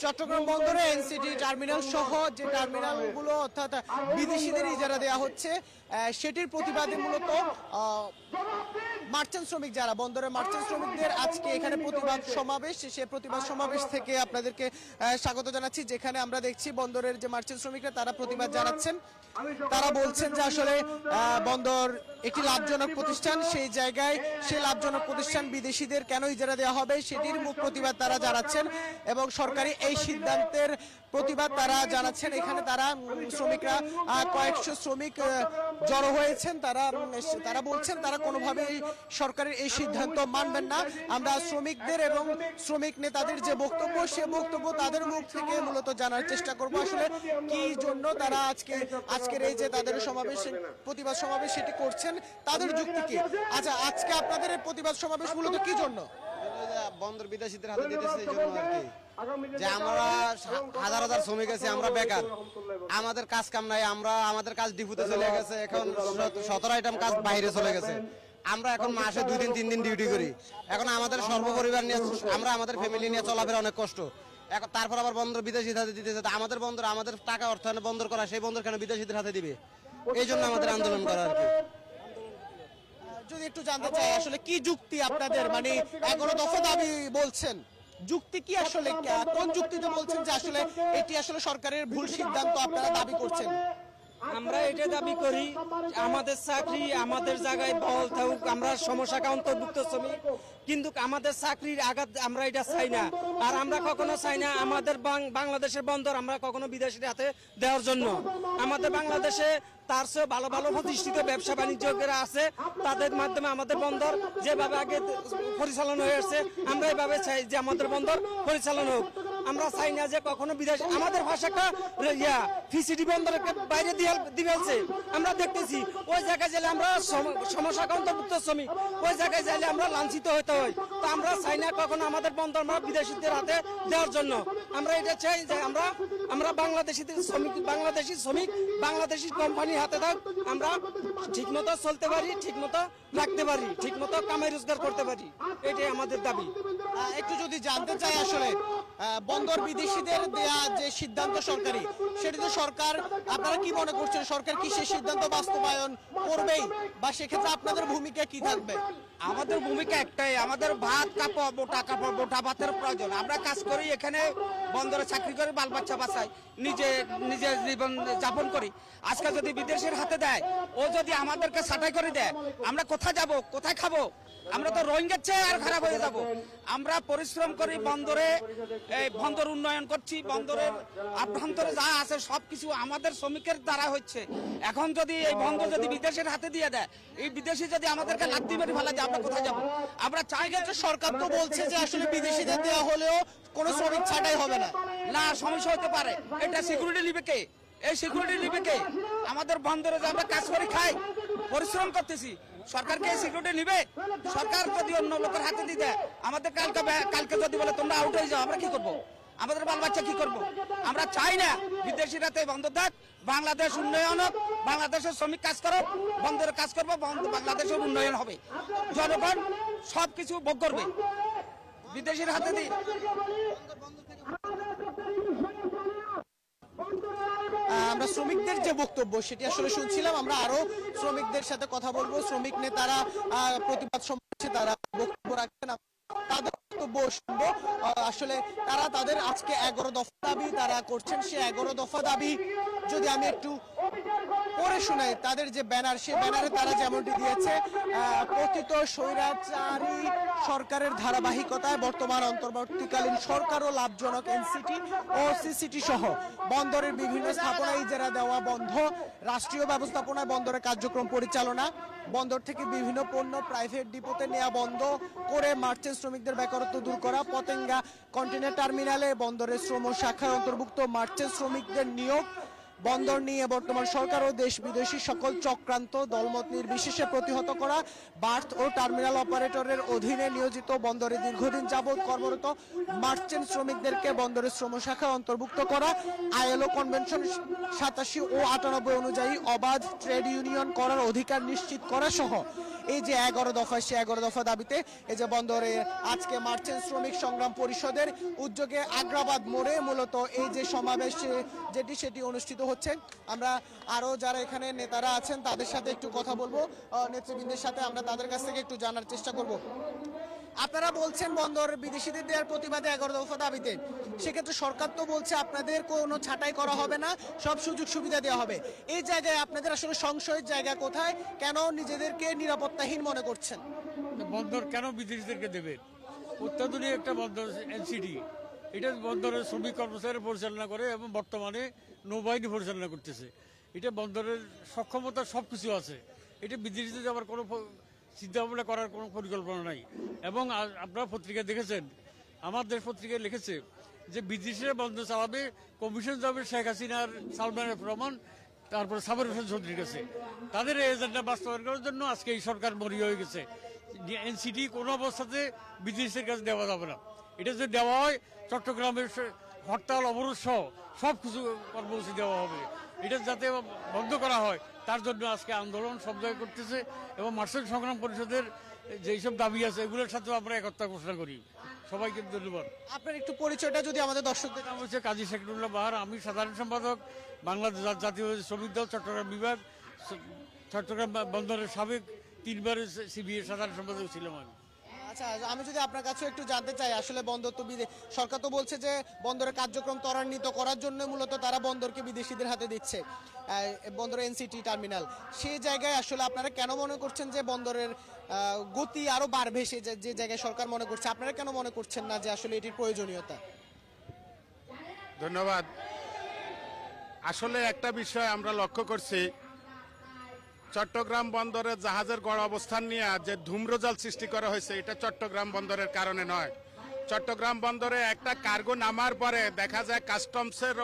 চট্টগ্রাম বন্দরে NCT terminal সহ যে টার্মিনালগুলো অর্থাৎ বিদেশিদের ইজারা দেওয়া হচ্ছে সেটির প্রতিবাদে মূলত মার্চেন্ট শ্রমিক যারা বন্দরের মার্চেন্ট শ্রমিকদের আজকে এখানে প্রতিবাদ সমাবেশ, সে প্রতিবাদ সমাবেশ থেকে আপনাদেরকে স্বাগত জানাচ্ছি। যেখানে আমরা দেখছি বন্দরের যে মার্চেন্ট শ্রমিকরা তারা প্রতিবাদ জানাচ্ছেন। তারা বলছেন যে আসলে বন্দর একটি লাভজনক প্রতিষ্ঠান, সেই জায়গায় সেই লাভজনক প্রতিষ্ঠান বিদেশিদের কেন ইজারা দেওয়া হবে সেটির প্রতিবাদ তারা জানাচ্ছেন এবং সরকারি এই সিদ্ধান্তের প্রতিবাদ তারা জানাচ্ছেন। এখানে তারা শ্রমিকরা কয়েকশো শ্রমিক জড়ো হয়েছেন। তারা বলছেন তারা কোনোভাবেই সরকারের এই সিদ্ধান্ত মানবেন না। আমরা শ্রমিকদের এবং শ্রমিক নেতাদের যে বক্তব্য সে বক্তব্য তাদের মুখ থেকে মূলত জানার চেষ্টা করব আসলে কি জন্য তারা আজকের এই যে তাদের সমাবেশ প্রতিবাদ সমাবেশ সেটি করছেন, তাদের যুক্তি কি। আচ্ছা, আজকে আপনাদের এই প্রতিবাদ সমাবেশ মূলত কি জন্য? বন্দর বিদেশিদের হাতে দিতেছে এই জন্য আর কি, যে আমরা হাজার হাজার শ্রমিক আছি, আমরা বেকার, আমাদের কাজ কাম নাই, আমাদের কাজ ডিপুতে চলে গেছে, এখন 17 আইটেম কাজ বাইরে চলে গেছে। আমরা এখন মাসে 2 দিন 3 দিন ডিউটি করি। এখন আমাদের সর্বপরিবার নিয়ে আমরা আমাদের ফ্যামিলি নিয়ে চলাফেরা অনেক কষ্ট। এখন তারপর আবার বন্দর বিদেশিদের হাতে দিতেছে। আমাদের বন্দর, আমাদের টাকা অর্থায়নে বন্দর করা, সেই বন্দর কেন বিদেশিদের হাতে দিবে? এই জন্য আমাদের আন্দোলন করা আর কি। যদি একটু জানতে চাই আসলে কি যুক্তি আপনাদের, মানে 11 দফা দাবি বলছেন, যুক্তি কি আসলে, কোন যুক্তিতে বলছেন যে আসলে এটি আসলে সরকারের ভুল সিদ্ধান্ত আপনারা দাবি করছেন? আমরা এটা দাবি করি আমাদের চাকরি আমাদের জায়গায় বহাল থাকুক, আমরা সমস্যাকে অন্তর্ভুক্ত শ্রমিক, কিন্তু আমাদের চাকরির আঘাত আমরা এটা চাই না। আর আমরা কখনো চাই না আমাদের বাংলাদেশের বন্দর আমরা কখনো বিদেশের হাতে দেওয়ার জন্য। আমাদের বাংলাদেশে তার চেয়ে ভালো ভালো প্রতিষ্ঠিত ব্যবসা বাণিজ্যকেরা আছে, তাদের মাধ্যমে আমাদের বন্দর যেভাবে আগে পরিচালনা হয়ে আসছে আমরা এভাবে চাই যে আমাদের বন্দর পরিচালনা হোক। আমরা চাই না যে কখনো বিদেশ আমাদের ভাষাটা ফিসিডি বন্দরের বাইরে দিয়েছে। আমরা দেখতেছি ওই জায়গায় গেলে আমরা সমস্যা অন্তর্ভুক্ত শ্রমিক, ওই জায়গায় গেলে আমরা লাঞ্ছিত হতে হয়। তো আমরা চাই না কখনো আমাদের বন্দর আমরা বিদেশিদের হাতে দেওয়ার জন্য। আমরা এটা চাই যে আমরা বাংলাদেশি শ্রমিক বাংলাদেশি কোম্পানির হাতে থাক, আমরা ঠিকমতো চলতে পারি, ঠিকমতো রাখতে পারি, ঠিকমতো কামাই রোজগার করতে পারি, এটাই আমাদের দাবি। একটু যদি জানতে চাই আসলে বন্দর বিদেশিদের দেয়া যে সিদ্ধান্ত সরকারি, সেটিতে সরকার আপনারা কি মনে করছেন, সরকার কি সেই সিদ্ধান্ত বাস্তবায়ন করবেই বা সেক্ষেত্রে আপনাদের ভূমিকা কি থাকবে? আমাদের ভূমিকা একটাই, আমাদের ভাত কাপড় বোটা ভাতের প্রয়োজন। আমরা কাজ করি এখানে বন্দরে চাকরি করে বাল বাচ্চা বাঁচাই, নিজের জীবন যাপন করি। আজকে যদি বিদেশের হাতে দেয়, ও যদি আমাদেরকে ছাঁটাই করে দেয়, আমরা কোথায় যাব, কোথায় খাবো? আমরা তো রোহিঙ্গার চেয়ে আর খারাপ হয়ে যাব। আমরা পরিশ্রম করি বন্দরে, এই বন্দর উন্নয়ন করছি, বন্দরের আভ্যন্তরে যা আছে সবকিছু আমাদের শ্রমিকের দ্বারা হচ্ছে। এখন যদি এই বন্দর যদি বিদেশের হাতে দিয়ে দেয়, এই বিদেশি যদি আমাদেরকে লাত্তি মেরে ফেলা যায়, আমরা কোথায় যাব? আমরা চাই যে সরকার তো বলছে যে আসলে বিদেশিদের দেওয়া হলেও কোনো শ্রমিক ছাঁটাই হবে না। না, সমস্যা হতে পারে। এটা সিকিউরিটি নিবে কে? এই সিকিউরিটি নিবে কে? আমাদের বন্দরে যে আমরা কাজ করে খাই, পরিশ্রম করতেছি, সরকারকে এই সিকিউরিটি নিবে? সরকার যদি অন্য লোকের হাতে দিয়ে দেয়, আমাদের কালকে যদি বলে তোমরা আউট হয়ে যাও, আমরা কি করবো? আমাদের বাল বাচ্চা কি করবো? আমরা চাই না বিদেশির হাতে বন্ধ থাক, বাংলাদেশ উন্নয়ন হোক, বাংলাদেশের শ্রমিক কাজ করো, বন্দরে কাজ করবো, বাংলাদেশের উন্নয়ন হবে, জনগণ সবকিছু ভোগ করবে। বিদেশির হাতে দিয়ে আমরা শ্রমিকদের যে বক্তব্য সেটি আসলে শুনছিলাম। আমরা আরো শ্রমিকদের সাথে কথা বলবো। শ্রমিক নেতারা প্রতিবাদ সমাবেশে তারা বক্তব্য রাখছেন, তাদের বক্তব্য শুনবো। আসলে তারা তাদের আজকে 11 দফা দাবি তারা করছেন। সে 11 দফা দাবি যদি আমি একটু পড়ে শোনাই, তাদের যে ব্যানার, সে ব্যানারে তারা যেমনটি দিয়েছে, পতিত স্বৈরাচারী সরকারের ধারাবাহিকতায় বর্তমান অন্তর্বর্তীকালীন সরকারও লাভজনক এনসিটি ও সিসিটি সহ বন্দরের বিভিন্ন স্থাপনা ইজারা দেওয়া বন্ধ, রাষ্ট্রীয় ব্যবস্থাপনায় বন্দরের কার্যক্রম পরিচালনা, বন্দর থেকে বিভিন্ন পণ্য প্রাইভেট ডিপোতে নেওয়া বন্ধ করে মার্চেন্ট শ্রমিকদের বেকারত্ব দূর করা, পতেঙ্গা কন্টেইনার টার্মিনালে বন্দরের শ্রম শাখার অন্তর্ভুক্ত মার্চেন্ট শ্রমিকদের নিয়োগ, বন্দর নিয়ে বর্তমান সরকার ও দেশ বিদেশি সকল চক্রান্ত দলমত নির্বিশেষে প্রতিহত করা, বার্থ ও টার্মিনাল অপারেটরের অধীনে নিয়োজিত বন্দরে দীর্ঘদিন যাবৎ কর্মরত মার্চেন্ট শ্রমিকদেরকে বন্দরের শ্রম শাখায় অন্তর্ভুক্ত করা, আইএলও কনভেনশন 87 ও 98 অনুযায়ী অবাধ ট্রেড ইউনিয়ন করার অধিকার নিশ্চিত করা সহ এই যে 11 দফা, সে 11 দফা দাবিতে এই যে বন্দরে আজকে মার্চেন্ট শ্রমিক সংগ্রাম পরিষদের উদ্যোগে আগ্রাবাদ মোড়ে মূলত এই যে সমাবেশ সেটি অনুষ্ঠিত হচ্ছে। আমরা আরো যারা এখানে নেতারা আছেন তাদের সাথে একটু কথা বলবো, নেতৃবৃন্দের সাথে আমরা তাদের কাছ থেকে একটু জানার চেষ্টা করব। আপনারা বলছেন বন্দর বিদেশিদের দেওয়ার প্রতিবাদে 11 দফা দাবিতে, সেক্ষেত্রে সরকার তো বলছে আপনাদের কোনো ছাঁটাই করা হবে না, সব সুযোগ সুবিধা দেওয়া হবে। এই জায়গায় আপনাদের আসলে সংশয়ের জায়গা কোথায়? কেন নিজেদেরকে নিরাপত্তাহীন মনে করছেন? বন্দর কেন বিদেশিদেরকে দেবে? অত্যাধুনিক একটা বন্দর এনসিডি, এটা বন্দরের শ্রমিক কর্মচারী পরিচালনা করে এবং বর্তমানে নৌবাহিনী পরিচালনা করতেছে। এটা বন্দরের সক্ষমতা সবকিছু আছে, এটা বিদেশিদের যাওয়ার কোনো চিন্তা ভাবনা করার কোনো পরিকল্পনা নাই। এবং আপনারা পত্রিকা দেখেছেন, আমার দেশ পত্রিকায় লিখেছে যে বিদেশিরা বন্দর চালাবে, কমিশন যাবে শেখ হাসিনার, সালমান এফ রহমান, তারপরে সাবের হোসেন চৌধুরীর কাছে। তাদের এই এজেন্ডা বাস্তবায়ন করার জন্য আজকে এই সরকার মরিয়া হয়ে গেছে। এনসিটি কোনো অবস্থাতে বিদেশিদের কাছে দেওয়া যাবে না। এটা যদি দেওয়া হয় চট্টগ্রামের হরতাল অবরোধ সহ সব কিছু কর্মসূচি দেওয়া হবে। এটা যাতে বন্ধ করা হয় তার জন্য আজকে আন্দোলন সব জায়গায় করতেছে এবং মার্চেন্ট সংগ্রাম পরিষদের যেসব দাবি আছে এগুলোর সাথেও আমরা একতা ঘোষণা করি। সবাইকে ধন্যবাদ। আপনার একটু পরিচয়টা যদি আমাদের দর্শকদের। নাম হচ্ছে কাজী শেখরুল্লাহ বাহার, আমি সাধারণ সম্পাদক বাংলাদেশ জাতীয় শ্রমিক দল চট্টগ্রাম বিভাগ, চট্টগ্রাম বন্দরের সাবেক 3 বারের সিবিএ সাধারণ সম্পাদক ছিলাম আমি। আচ্ছা, আমি যদি আপনার কাছে একটু জানতে চাই, আসলে বন্দর তো সরকার তো বলছে যে বন্দরের কার্যক্রম ত্বরান্বিত করার জন্য মূলত তারা বন্দরকে বিদেশিদের হাতে দিচ্ছে, বন্দর এনসিটি টার্মিনাল। সেই জায়গায় আসলে আপনারা কেন মনে করছেন যে বন্দরের গতি আরো বাড়বে? যে জায়গায় সরকার মনে করছে, আপনারা কেন মনে করছেন না যে আসলে এটির প্রয়োজনীয়তা? ধন্যবাদ। আসলে একটা বিষয় আমরা লক্ষ্য করছি, চট্টগ্রাম বন্দরের জাহাজের গড় অবস্থান নিয়ে যে ধূম্রজাল সৃষ্টি করা হয়েছে, এটা চট্টগ্রাম বন্দরের কারণে নয়। চট্টগ্রাম বন্দরে একটা কার্গো নামার পরে দেখা যায় কাস্টমসের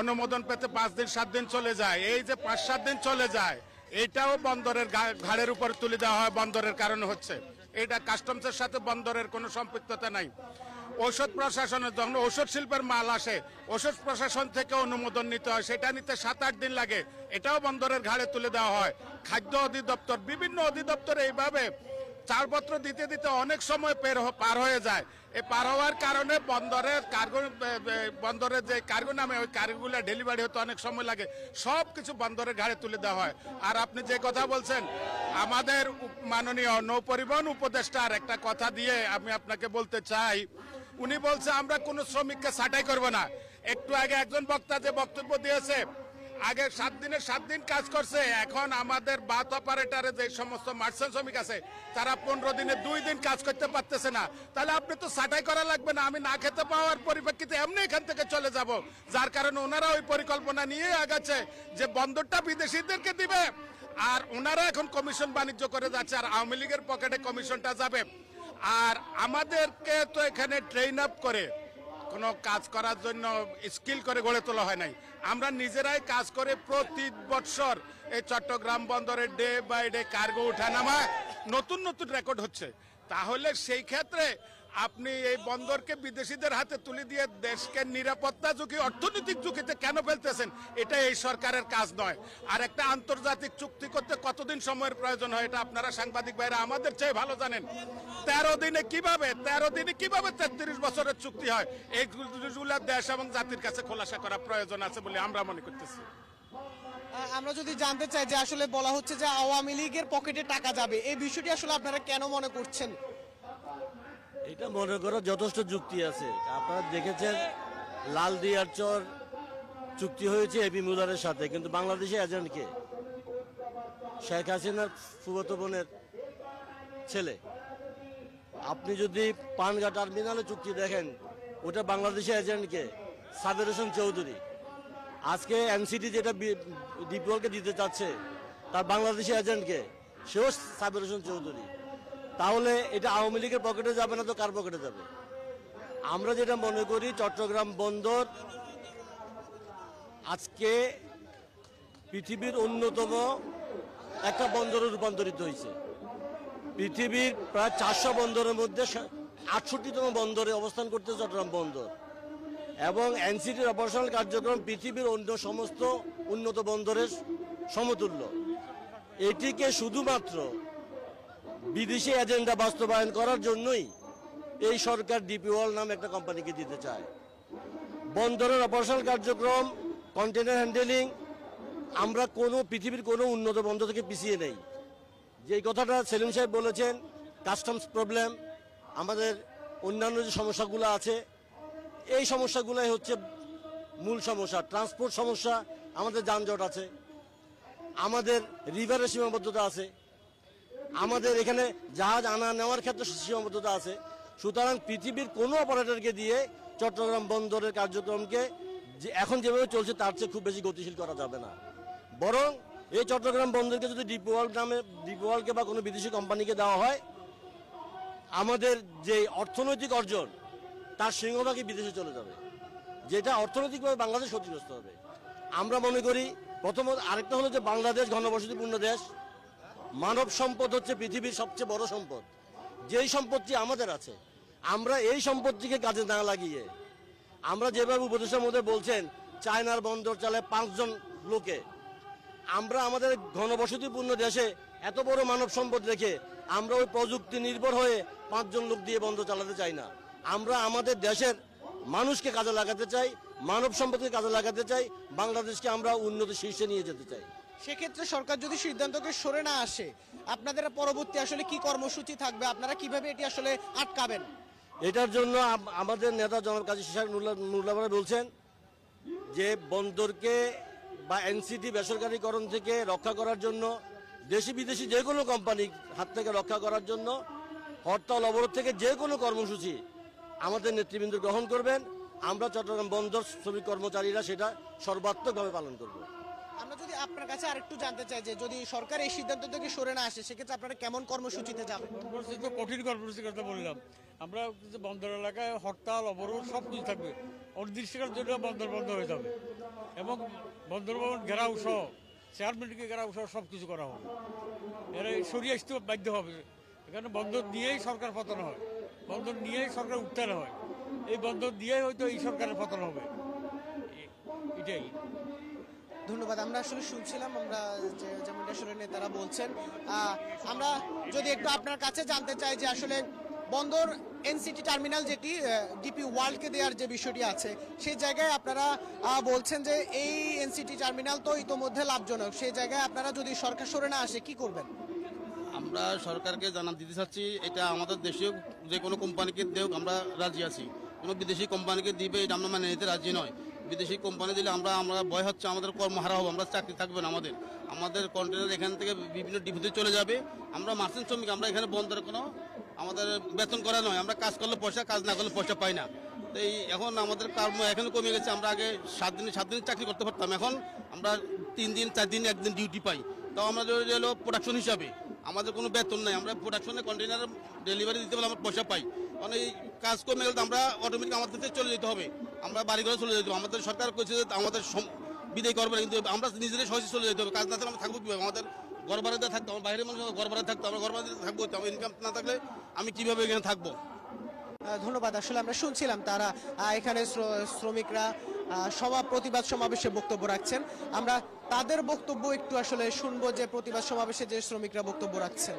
অনুমোদন পেতে 5 দিন 7 দিন চলে যায়। এই যে 5-7 দিন চলে যায়, এটাও বন্দরের ঘাড়ের উপর তুলে দেওয়া হয়, বন্দরের কারণে হচ্ছে। এটা কাস্টমসের সাথে বন্দরের কোনো সম্পৃক্ততা নাই। ঔষধ প্রশাসনের যখন ঔষধ শিল্পের মাল আসে, ঔষধ প্রশাসন থেকে অনুমোদন নিতে হয়, সেটা নিতে 7-8 দিন লাগে, এটাও বন্দরের ঘাড়ে তুলে দেওয়া হয়। খাদ্য অধিদপ্তর, বিভিন্ন অধিদপ্তর এইভাবে ছাড়পত্র দিতে দিতে অনেক সময় পার হয়ে যায়। এই পার হওয়ার কারণে বন্দরের যে কার্গো নামে ওই কার্গোগুলো ডেলিভারি হতে অনেক সময় লাগে। সব কিছু বন্দরের ঘাড়ে তুলে দেওয়া হয়। আর আপনি যে কথা বলছেন, আমাদের মাননীয় নৌ পরিবহন উপদেষ্টার একটা কথা দিয়ে আমি আপনাকে বলতে চাই, উনি বলছে আমরা কোনো শ্রমিককে ছাঁটাই করব না। একটু আগে একজন বক্তা যে বক্তব্য দিয়েছে, আগে 7 দিনে 7 দিন কাজ করছে, এখন আমাদের বাথ অপারেটরে যে সমস্ত মার্চেন্ট শ্রমিক আছে তারা 15 দিনে 2 দিন কাজ করতে পারতেছে না। তাহলে আপনি তো ছাঁটাই করা লাগবে না, আমি না খেতে পাওয়ার পরিপ্রেক্ষিতে এমনি এখান থেকে চলে যাব। যার কারণে ওনারা ওই পরিকল্পনা নিয়ে আগাচ্ছে যে বন্দরটা বিদেশিদেরকে দিবে, আর ওনারা এখন কমিশন বাণিজ্য করে যাচ্ছে, আর আওয়ামী লীগের পকেটে কমিশনটা যাবে। আর আমাদেরকে তো এখানে ট্রেন আপ করে কোনো কাজ করার জন্য স্কিল করে গড়ে তোলা হয় নাই। আমরা নিজেরাই কাজ করে প্রতি বছর এই চট্টগ্রাম বন্দরে ডে বাই ডে কার্গো ওঠানামা নতুন নতুন রেকর্ড হচ্ছে। তাহলে সেই ক্ষেত্রে আপনি এই বন্দরকে বিদেশিদের হাতে তুলে দিয়ে দেশকে নিরাপত্তা ঝুঁকি, অর্থনৈতিক ঝুঁকিতে কেন ফেলতেছেন? এটা এই সরকারের কাজ নয়। আর একটা আন্তর্জাতিক চুক্তি করতে কতদিন সময়ের প্রয়োজন হয় এটা আপনারা সাংবাদিক ভাইরা আমাদের চেয়ে ভালো জানেন। 13 দিনে কিভাবে 33 বছরের চুক্তি হয়? এইগুলো দেশ এবং জাতির কাছে খোলাসা করা প্রয়োজন আছে বলে আমরা মনে করতেছি। আমরা যদি জানতে চাই যে আসলে বলা হচ্ছে যে আওয়ামী লীগের পকেটে টাকা যাবে, এই বিষয়টি আসলে আপনারা কেন মনে করছেন? এটা মনে করার যথেষ্ট যুক্তি আছে। আপনারা দেখেছেন লাল দিয়ার চর চুক্তি হয়েছে এবি মুলারের সাথে, কিন্তু বাংলাদেশে এজেন্ট কে? শেখ হাসিনার ফুফাতো বোনের ছেলে। আপনি যদি পানগা টার্মিনালে চুক্তি দেখেন, ওটা বাংলাদেশে এজেন্ট কে? সাবের হোসেন চৌধুরী। আজকে এনসিটি যেটা ডিপওয়ালকে দিতে চাচ্ছে, তার বাংলাদেশি এজেন্টকে, সেও সাবের হোসেন চৌধুরী। তাহলে এটা আওয়ামী লীগের পকেটে যাবে না তো কার পকেটে যাবে? আমরা যেটা মনে করি, চট্টগ্রাম বন্দর আজকে পৃথিবীর অন্যতম একটা বন্দরে রূপান্তরিত হয়েছে। পৃথিবীর প্রায় 400 বন্দরের মধ্যে 68তম বন্দরে অবস্থান করতে চট্টগ্রাম বন্দর, এবং এনসিটির অপারেশনাল কার্যক্রম পৃথিবীর অন্য সমস্ত উন্নত বন্দরের সমতুল্য। এটিকে শুধুমাত্র বিদেশি এজেন্ডা বাস্তবায়ন করার জন্যই এই সরকার ডিপি ওয়ার্ল্ড নামে একটা কোম্পানিকে দিতে চায়। বন্দরের অপারেশনাল কার্যক্রম, কন্টেনার হ্যান্ডেলিং, আমরা পৃথিবীর কোনো উন্নত বন্দর থেকে পিছিয়ে নেই। যে কথাটা সেলিম সাহেব বলেছেন, কাস্টমস প্রবলেম, আমাদের অন্যান্য যে সমস্যাগুলো আছে, এই সমস্যাগুলোই হচ্ছে মূল সমস্যা। ট্রান্সপোর্ট সমস্যা, আমাদের যানজট আছে, আমাদের রিভারের সীমাবদ্ধতা আছে, আমাদের এখানে জাহাজ আনা নেওয়ার ক্ষেত্রে সীমাবদ্ধতা আছে। সুতরাং পৃথিবীর কোনো অপারেটরকে দিয়ে চট্টগ্রাম বন্দরের কার্যক্রমকে এখন যেভাবে চলছে তার চেয়ে খুব বেশি গতিশীল করা যাবে না। বরং এই চট্টগ্রাম বন্দরকে যদি ডিপি ওয়ার্ল্ডকে বা কোনো বিদেশি কোম্পানিকে দেওয়া হয়, আমাদের যে অর্থনৈতিক অর্জন তার সিংহভাগই বিদেশে চলে যাবে, যেটা অর্থনৈতিকভাবে বাংলাদেশ ক্ষতিগ্রস্ত হবে। আমরা মনে করি প্রথমত, আরেকটা হলো যে বাংলাদেশ ঘনবসতিপূর্ণ দেশ, মানব সম্পদ হচ্ছে পৃথিবীর সবচেয়ে বড় সম্পদ। যেই সম্পত্তি আমাদের আছে, আমরা এই সম্পত্তিকে কাজে না লাগিয়ে, আমরা যেভাবে উপদেশের মধ্যে বলছেন চায়নার বন্দর চালায় 5 জন লোকে, আমরা আমাদের ঘনবসতিপূর্ণ দেশে এত বড় মানব সম্পদ রেখে আমরা ওই প্রযুক্তি নির্ভর হয়ে 5 জন লোক দিয়ে বন্দর চালাতে চাই না। আমরা আমাদের দেশের মানুষকে কাজে লাগাতে চাই, মানব সম্পদকে কাজে লাগাতে চাই, বাংলাদেশকে আমরা উন্নত শীর্ষে নিয়ে যেতে চাই। সেক্ষেত্রে সরকার যদি সিদ্ধান্তকে সরে না আসে, আপনাদের পরবর্তী আসলে কি কর্মসূচি থাকবে? আপনারা কিভাবে এটি আসলে আটকাবেন? এটার জন্য আমাদের নেতা জনাব কাজী শেখ নুরুল্লাহ ভাই বলছেন যে বন্দরকে বা এনসিটি বেসরকারীকরণ থেকে রক্ষা করার জন্য, দেশি বিদেশি যে কোনো কোম্পানির হাত থেকে রক্ষা করার জন্য হরতাল অবরোধ থেকে যে কোনো কর্মসূচি আমাদের নেতৃবৃন্দ গ্রহণ করবেন। আমরা চট্টগ্রাম বন্দর শ্রমিক কর্মচারীরা সেটা সর্বাত্মকভাবে পালন করব। আমরা যদি আপনার কাছে আরেকটু জানতে চাই যে যদি সরকার এই সিদ্ধান্ত থেকে সরে না আসে, সেক্ষেত্রে আপনারা কেমন কর্মসূচিতে যাবেন? কর্মসূচি তো কঠিন কর্মসূচির কথা বললাম। আমরা বন্দর এলাকায় হরতাল অবরোধ সব কিছু থাকবে, অনির্দিষ্টকালের জন্য বন্দর বন্ধ হয়ে যাবে, এবং বন্দর ভবন ঘেরাও সহ, চেয়ারম্যানকে ঘেরাও সহ সব কিছু করা হবে। এরা সরিয়ে আসতে বাধ্য হবে। এখানে বন্দর নিয়েই সরকার পতন হয়, বন্দর নিয়েই সরকার উত্থান হয়, এই বন্দর দিয়েই হয়তো এই সরকারের পতন হবে, এটাই। ধন্যবাদ। আমরা আসলে শুনছিলাম আমরা যেমন আসলে নেতারা বলছেন। আমরা যদি একটু আপনার কাছে জানতে চাই যে আসলে বন্দর এনসিটি টার্মিনাল যেটি ডিপি ওয়ার্ল্ডকে দেওয়ার যে বিষয়টি আছে, সেই জায়গায় আপনারা বলছেন যে এই এনসিটি টার্মিনাল তো ইতোমধ্যে লাভজনক, সেই জায়গায় আপনারা যদি সরকার সরে না আসে কি করবেন? আমরা সরকারকে জানান দিতে চাচ্ছি, এটা আমাদের দেশীয় যে কোনো কোম্পানিকে দেও আমরা রাজি আছি, কোনো বিদেশি কোম্পানিকে দিবে এটা আমরা মেনে নিতে রাজি নয়। বিদেশি কোম্পানি দিলে আমরা ভয় হচ্ছে আমাদের কর্মহারা হবো, আমরা চাকরি থাকবে না, আমাদের কন্টেনার এখান থেকে বিভিন্ন ডিপোতে চলে যাবে। আমরা মার্চেন্ট শ্রমিক, আমরা এখানে বন্দরে কোনো আমাদের বেতন করা নয়, আমরা কাজ করলে পয়সা, কাজ না করলে পয়সা পাই না। তো এখন আমাদের কর্ম এখানে কমে গেছে। আমরা আগে 7 দিন চাকরি করতে পারতাম, এখন আমরা 3 দিন 4 দিন 1 দিন ডিউটি পাই। তাও আমরা হলো প্রোডাকশন হিসাবে, আমাদের কোনো বেতন নাই, আমরা প্রোডাকশনে কন্টেনার ডেলিভারি দিতে পারলে আমরা পয়সা পাই। কারণ এই কাজ কমে গেলে আমরা অটোমেটিক আমাদের থেকে চলে যেতে হবে, আমরা বাড়ি ঘরে চলে যেতে হবে। আমাদের সরকার কইছে যে আমাদের বিদায় করবে, কিন্তু আমরা নিজেরাই সহজে চলে যেতে হবে। কাজ না থাকলে আমরা থাকবো কীভাবে? আমাদের ঘর ভাড়াতে থাকতো, আমার বাইরের মানুষ ঘর ভাড়া থাকতো, আমরা ঘর ভাড়াতে থাকবো, আমার ইনকাম না থাকলে আমি কিভাবে এখানে থাকবো? ধন্যবাদ। আসলে আমরা শুনছিলাম তারা এখানে শ্রমিকরা প্রতিবাদ সমাবেশে বক্তব্য রাখছেন। আমরা তাদের বক্তব্য একটু আসলে শুনবো যে প্রতিবাদ সমাবেশে যে শ্রমিকরা বক্তব্য রাখছেন।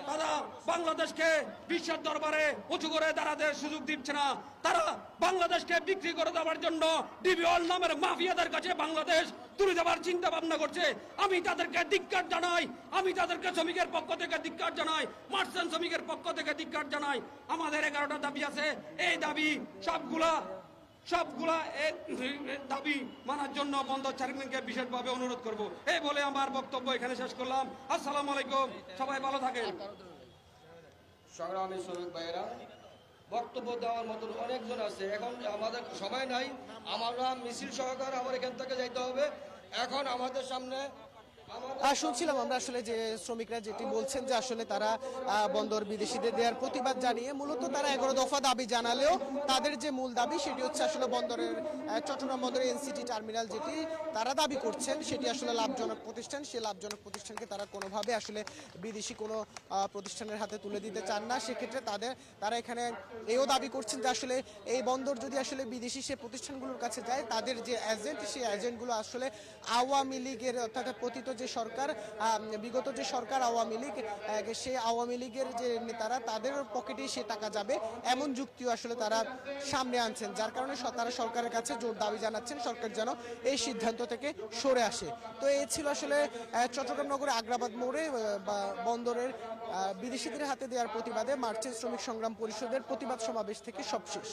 তারা বাংলাদেশকে বিশ্বের দরবারে উঁচু করে দাঁড়াতে সুযোগ দিচ্ছে না, তারা বাংলাদেশকে বিক্রি করে দেওয়ার জন্য ডিপি ওয়ার্ল্ড নামের মাফিয়াদের কাছে বাংলাদেশ তুলে দেওয়ার চিন্তা ভাবনা করছে। আমি তাদেরকে ধিক্কার জানাই, আমি তাদেরকে শ্রমিকের পক্ষ থেকে ধিক্কার জানাই, মার্চেন্ট শ্রমিকের পক্ষ থেকে ধিক্কার জানাই। আমাদের 11টা দাবি আছে, এই দাবি সবগুলা দাবি মানার জন্য বন্দর চেয়ারম্যানকে বিশেষভাবে অনুরোধ করব। এই বলে আমার বক্তব্য এখানে শেষ করলাম। আসসালামু আলাইকুম, সবাই ভালো থাকেন। সংগ্রামী শ্রমিক ভাইয়েরা, বক্তব্য দেওয়ার মতন অনেকজন আছে, এখন আমাদের সবাই নাই, আমরা মিছিল সহকারে আমার এখান থেকে যাইতে হবে। এখন আমাদের সামনে শুনছিলাম আমরা আসলে যে শ্রমিকরা যেটি বলছেন যে আসলে তারা বন্দর বিদেশিদের দেওয়ার প্রতিবাদ জানিয়ে মূলত তারা 11 দফা দাবি জানালেও তাদের যে মূল দাবি সেটি হচ্ছে আসলে বন্দরের চট্টগ্রাম বন্দরের এনসিটি টার্মিনাল যেটি তারা দাবি করছেন সেটি আসলে লাভজনক প্রতিষ্ঠান, সেই লাভজনক প্রতিষ্ঠানকে তারা কোনোভাবে আসলে বিদেশি কোনো প্রতিষ্ঠানের হাতে তুলে দিতে চান না। সেক্ষেত্রে তারা এখানে এও দাবি করছেন যে আসলে এই বন্দর যদি আসলে বিদেশি সে প্রতিষ্ঠানগুলোর কাছে যায় তাদের যে এজেন্ট সেই এজেন্টগুলো আসলে আওয়ামী লীগের অর্থাৎ পতিত যে সরকার বিগত যে সরকার আওয়ামী লীগ সেই আওয়ামী লীগের যে নেতারা তাদের পকেটেই সে টাকা যাবে এমন যুক্তিও আসলে তারা সামনে আনছেন, যার কারণে তারা সরকারের কাছে জোর দাবি জানাচ্ছেন সরকার যেন এই সিদ্ধান্ত থেকে সরে আসে। তো এই ছিল আসলে চট্টগ্রাম নগরে আগ্রাবাদ মোড়ে বন্দরের বিদেশিদের হাতে দেওয়ার প্রতিবাদে মার্চেন্ট শ্রমিক সংগ্রাম পরিষদের প্রতিবাদ সমাবেশ থেকে সবশেষ।